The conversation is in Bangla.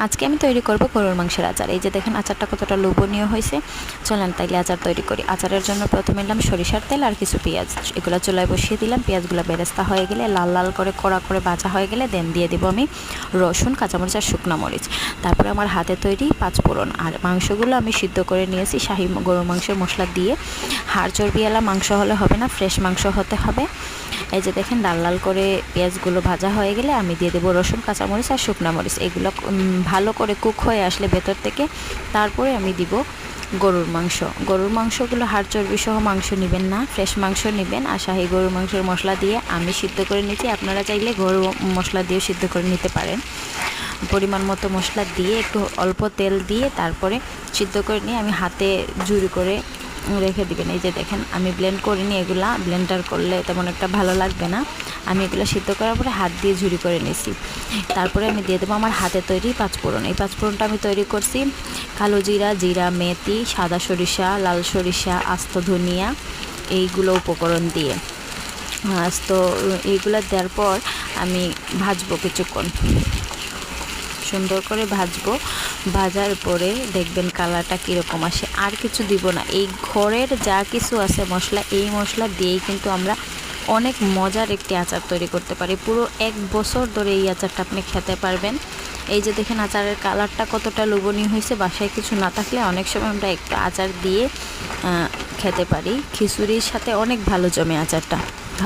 আজকে আমি তৈরি করব গরুর মাংসের আচার। এই যে দেখেন আচারটা কতটা লোভনীয় হয়েছে। চলেন তাইলে আচার তৈরি করি। আচারের জন্য প্রথমে নিলাম সরিষার তেল আর কিছু পেঁয়াজ, এগুলো চুলায় বসিয়ে দিলাম। পেঁয়াজগুলো বেরেস্তা হয়ে গেলে, লাল লাল করে কড়া করে ভাজা হয়ে গেলে দেন দিয়ে দেবো আমি রসুন, কাঁচামরিচ আর শুকনো মরিচ। তারপরে আমার হাতে তৈরি পাঁচফোড়ন। আর মাংসগুলো আমি সিদ্ধ করে নিয়েছি শাহি গরুর মাংসের মশলা দিয়ে। হাড় চর্বিওয়ালা মাংস হলে হবে না, ফ্রেশ মাংস হতে হবে। এই যে দেখেন লাল লাল করে পেঁয়াজগুলো ভাজা হয়ে গেলে আমি দিয়ে দেবো রসুন, কাঁচামরিচ আর শুকনো মরিচ। এগুলো ভালো করে কুক হয়ে আসলে ভেতর থেকে তারপরে আমি দিব গরুর মাংস। গরুর মাংসগুলো হাড় চর্বি সহ মাংস নেবেন না, ফ্রেশ মাংস নেবেন। আর শাহি গরুর মাংসের মশলা দিয়ে আমি সিদ্ধ করে নিচ্ছি। আপনারা চাইলে গরু মশলা দিয়েও সিদ্ধ করে নিতে পারেন। পরিমাণ মতো মশলা দিয়ে একটু অল্প তেল দিয়ে তারপরে সিদ্ধ করে নিয়ে আমি হাতে ঝুরি করে রেখে দিবেন। এই যে দেখেন আমি ব্লেন্ড করিনি, এগুলা ব্লেন্ডার করলে তেমন একটা ভালো লাগবে না। আমি এগুলো সিদ্ধ করার পরে হাত দিয়ে ঝুরি করে নিয়েছি। তারপরে আমি দিয়ে দেবো আমার হাতে তৈরি পাঁচফোড়ন। এই পাঁচফোড়নটা আমি তৈরি করছি কালো জিরা, জিরা, মেথি, সাদা সরিষা, লাল সরিষা, আস্ত ধনিয়া, এইগুলো উপকরণ দিয়ে। তো এইগুলো দেওয়ার পর আমি ভাজবো কিছুক্ষণ, সুন্দর করে ভাজবো। ভাজার পরে দেখবেন কালারটা কীরকম আসে। আর কিছু দিব না, এই ঘরের যা কিছু আছে মশলা, এই মশলা দিয়েই কিন্তু আমরা অনেক মজার একটি আচার তৈরি করতে পারি। পুরো 1 বছর ধরে এই আচারটা আপনি খেতে পারবেন। এই যে দেখেন আচারের কালারটা কতটা লোভনীয় হয়েছে। বাসায় কিছু না থাকলে অনেক সময় আমরা একটু আচার দিয়ে খেতে পারি। খিচুড়ির সাথে অনেক ভালো জমে আচারটা। ভালো